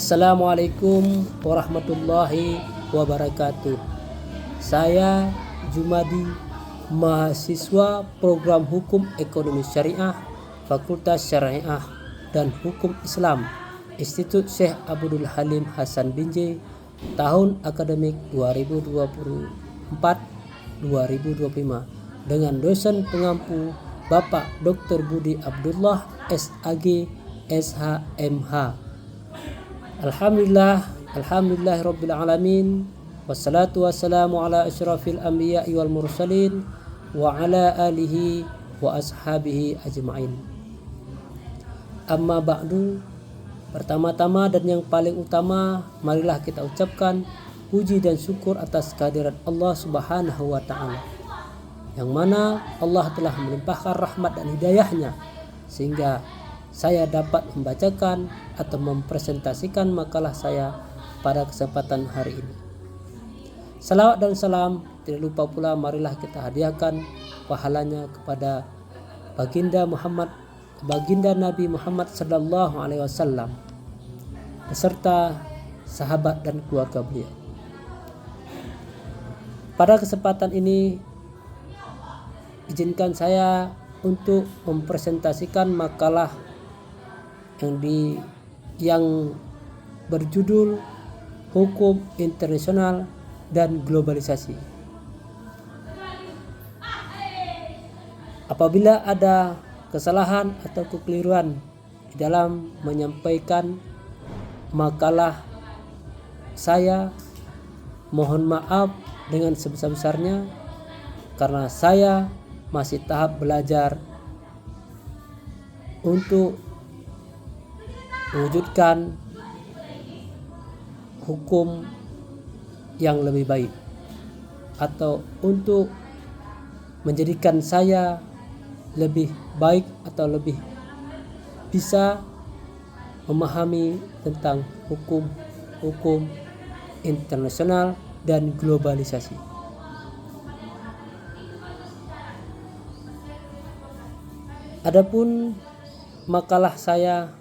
Assalamualaikum warahmatullahi wabarakatuh. Saya Jumadi, mahasiswa program Hukum Ekonomi Syariah, Fakultas Syariah dan Hukum Islam, Institut Syekh Abdul Halim Hasan Binjai, tahun akademik 2024-2025, dengan dosen pengampu Bapak Dr. Budi Abdullah SAG SHMH. Alhamdulillahirabbil alamin, wassalatu wassalamu ala asyrafil anbiya'i wal mursalin wa ala alihi wa ashabihi ajma'in. Amma ba'du, pertama-tama dan yang paling utama, marilah kita ucapkan puji dan syukur atas kehadirat Allah Subhanahu wa ta'ala, yang mana Allah telah melimpahkan rahmat dan hidayahnya sehingga saya dapat membacakan atau mempresentasikan makalah saya pada kesempatan hari ini. Salawat dan salam tidak lupa pula marilah kita hadiahkan pahalanya kepada baginda Nabi Muhammad sallallahu alaihi wasallam beserta sahabat dan keluarga beliau. Pada kesempatan ini izinkan saya untuk mempresentasikan makalah yang berjudul Hukum Internasional dan Globalisasi. Apabila ada kesalahan atau kekeliruan di dalam menyampaikan makalah saya, mohon maaf dengan sebesar-besarnya, karena saya masih tahap belajar untuk mewujudkan hukum yang lebih baik, atau untuk menjadikan saya lebih baik atau lebih bisa memahami tentang hukum internasional dan globalisasi. Adapun makalah saya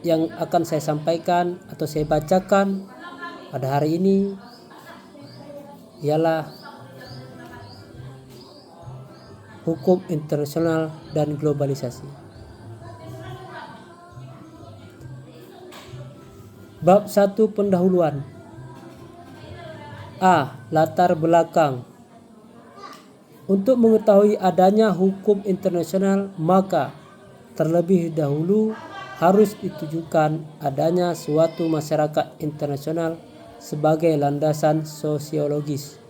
yang akan saya sampaikan atau saya bacakan pada hari ini ialah Hukum Internasional dan Globalisasi. Bab 1, pendahuluan. A. Latar belakang. Untuk mengetahui adanya hukum internasional, maka terlebih dahulu harus ditujukan adanya suatu masyarakat internasional sebagai landasan sosiologis.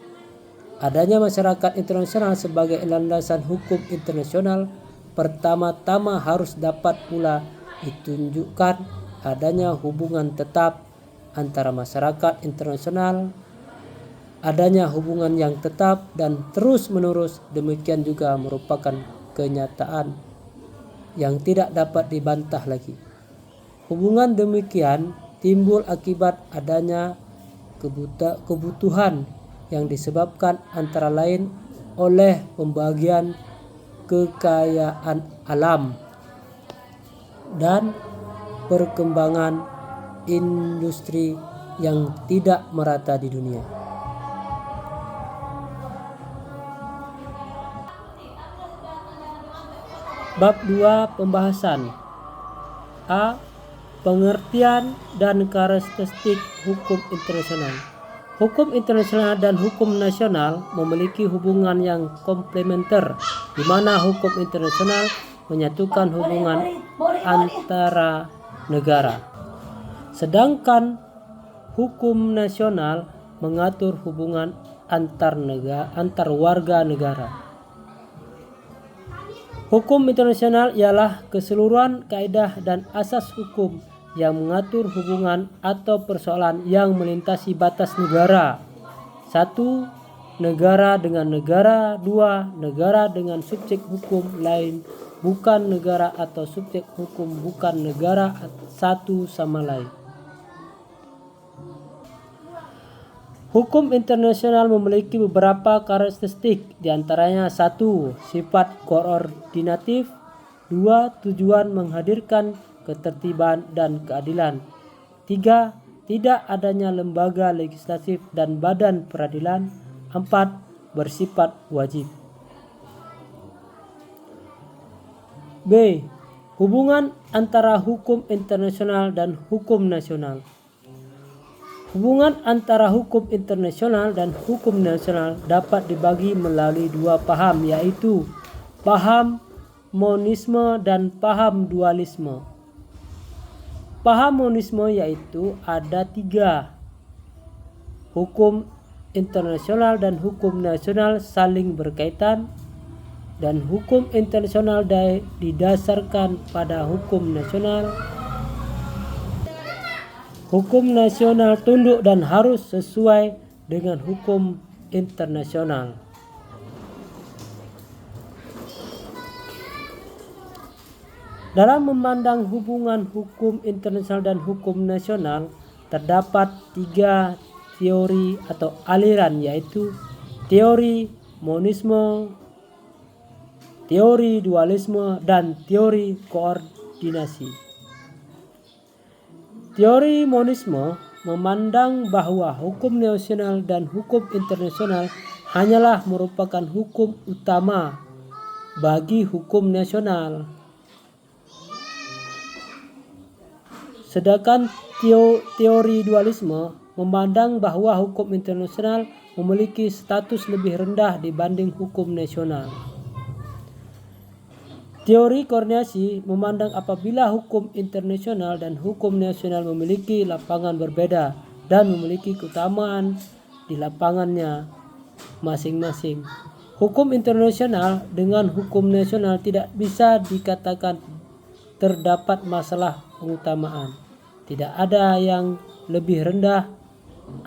Adanya masyarakat internasional sebagai landasan hukum internasional pertama-tama harus dapat pula ditunjukkan adanya hubungan tetap antara masyarakat internasional, adanya hubungan yang tetap dan terus-menerus. Demikian juga merupakan kenyataan yang tidak dapat dibantah lagi. Hubungan demikian timbul akibat adanya kebutuhan yang disebabkan antara lain oleh pembagian kekayaan alam dan perkembangan industri yang tidak merata di dunia. Bab 2, pembahasan. A. Pengertian dan karakteristik hukum internasional. Hukum internasional dan hukum nasional memiliki hubungan yang komplementer, di mana hukum internasional menyatukan hubungan antara negara, sedangkan hukum nasional mengatur hubungan antar warga negara. Hukum internasional ialah keseluruhan kaidah dan asas hukum yang mengatur hubungan atau persoalan yang melintasi batas negara. 1. Negara dengan negara. 2. Negara dengan subjek hukum lain bukan negara atau subjek hukum bukan negara satu sama lain. Hukum internasional memiliki beberapa karakteristik, diantaranya 1. Sifat koordinatif. 2. Tujuan menghadirkan ketertiban, dan keadilan. 3. Tidak adanya lembaga legislatif dan badan peradilan. 4. Bersifat wajib. B. Hubungan antara hukum internasional dan hukum nasional. Hubungan antara hukum internasional dan hukum nasional dapat dibagi melalui dua paham, yaitu paham monisme dan paham dualisme. Paham monisme yaitu ada 3. Hukum internasional dan hukum nasional saling berkaitan, dan hukum internasional didasarkan pada hukum nasional. Hukum nasional tunduk dan harus sesuai dengan hukum internasional. Dalam memandang hubungan hukum internasional dan hukum nasional, terdapat 3 teori atau aliran, yaitu teori monisme, teori dualisme, dan teori koordinasi. Teori monisme memandang bahwa hukum nasional dan hukum internasional hanyalah merupakan hukum utama bagi hukum nasional. Sedangkan teori dualisme memandang bahwa hukum internasional memiliki status lebih rendah dibanding hukum nasional. Teori koordinasi memandang apabila hukum internasional dan hukum nasional memiliki lapangan berbeda dan memiliki keutamaan di lapangannya masing-masing. Hukum internasional dengan hukum nasional tidak bisa dikatakan terdapat masalah pengutamaan. Tidak ada yang lebih rendah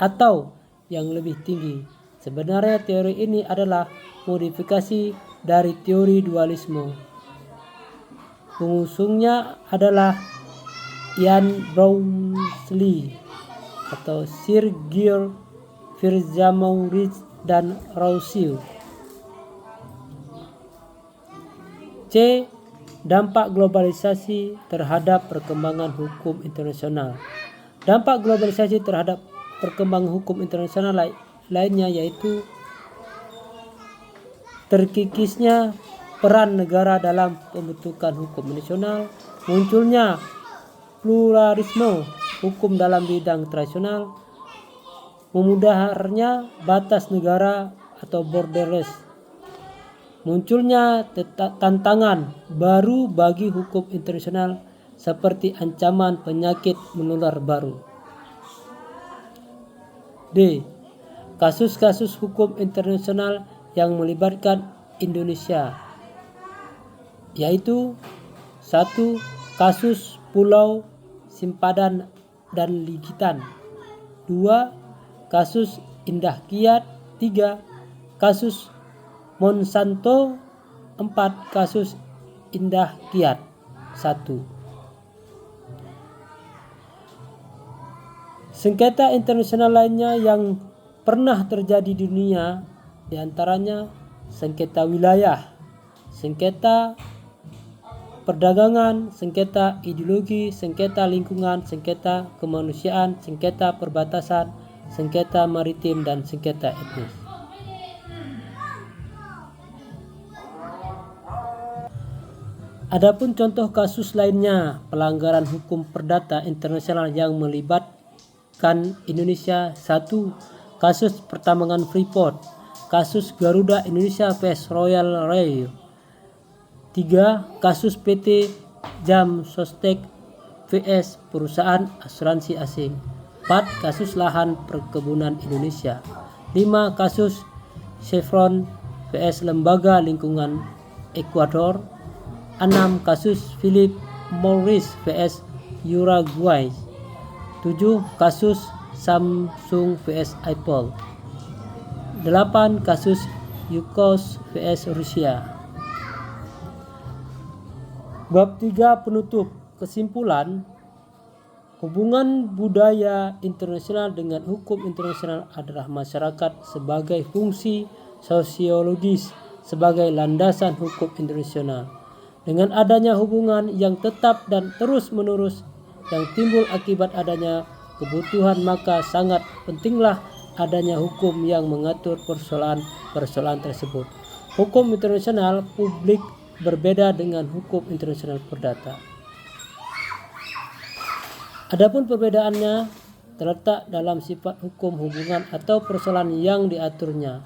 atau yang lebih tinggi. Sebenarnya teori ini adalah modifikasi dari teori dualisme. Pengusungnya adalah Ian Brownsly atau Sir George Fitzmaurice dan Rousseau. C. Dampak globalisasi terhadap perkembangan hukum internasional. Dampak globalisasi terhadap perkembangan hukum internasional lainnya yaitu terkikisnya peran negara dalam pembentukan hukum nasional, munculnya pluralisme hukum dalam bidang tradisional, memudaharnya batas negara atau borderless, munculnya tantangan baru bagi hukum internasional seperti ancaman penyakit menular baru. D. Kasus-kasus hukum internasional yang melibatkan Indonesia, yaitu 1. Kasus Pulau Simpadan dan Ligitan. 2. Kasus Indah Kiat. 3. Kasus Monsanto. 4. Kasus Indah Kiat 1. Sengketa internasional lainnya yang pernah terjadi di dunia diantaranya sengketa wilayah, sengketa perdagangan, sengketa ideologi, sengketa lingkungan, sengketa kemanusiaan, sengketa perbatasan, sengketa maritim, dan sengketa etnis. Adapun contoh kasus lainnya pelanggaran hukum perdata internasional yang melibatkan Indonesia: 1. Kasus pertambangan Freeport, kasus Garuda Indonesia vs Royal Rail. 3. Kasus PT Jam Sostek vs perusahaan asuransi asing. 4. Kasus lahan perkebunan Indonesia. 5. Kasus Chevron vs Lembaga Lingkungan Ekuador. 6. Kasus Philip Morris vs Uruguay. 7. Kasus Samsung vs Apple. 8. Kasus Yukos vs Rusia. Bab 3 penutup. Kesimpulan, hubungan budaya internasional dengan hukum internasional adalah masyarakat sebagai fungsi sosiologis sebagai landasan hukum internasional. Dengan adanya hubungan yang tetap dan terus-menerus yang timbul akibat adanya kebutuhan, maka sangat pentinglah adanya hukum yang mengatur persoalan tersebut. Hukum internasional publik berbeda dengan hukum internasional perdata. Adapun perbedaannya terletak dalam sifat hukum hubungan atau persoalan yang diaturnya.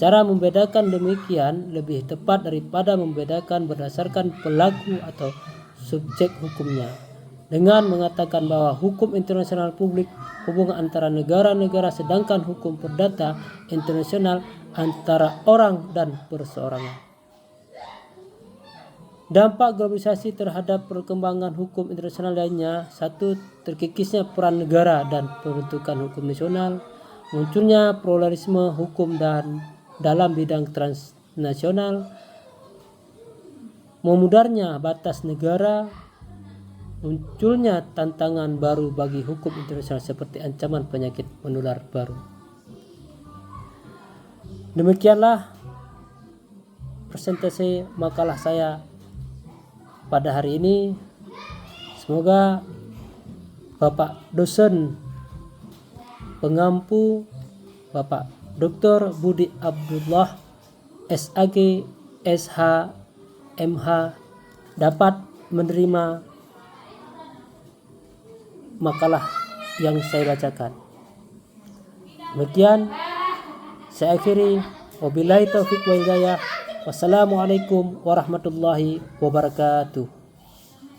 Cara membedakan demikian lebih tepat daripada membedakan berdasarkan pelaku atau subjek hukumnya. Dengan mengatakan bahwa hukum internasional publik hubungan antara negara-negara, sedangkan hukum perdata internasional antara orang dan perseorangan. Dampak globalisasi terhadap perkembangan hukum internasional lainnya: 1. Terkikisnya peran negara dan pembentukan hukum nasional, munculnya pluralisme hukum dan dalam bidang transnasional, memudarnya batas negara, munculnya tantangan baru bagi hukum internasional seperti ancaman penyakit menular baru. Demikianlah presentasi makalah saya pada hari ini. Semoga Bapak dosen pengampu Bapak Dr. Budi Abdullah SAG SH MH dapat menerima makalah yang saya bacakan. Demikian saya akhiri. Wabillahi taufiq wal hidayah. Wassalamualaikum warahmatullahi wabarakatuh.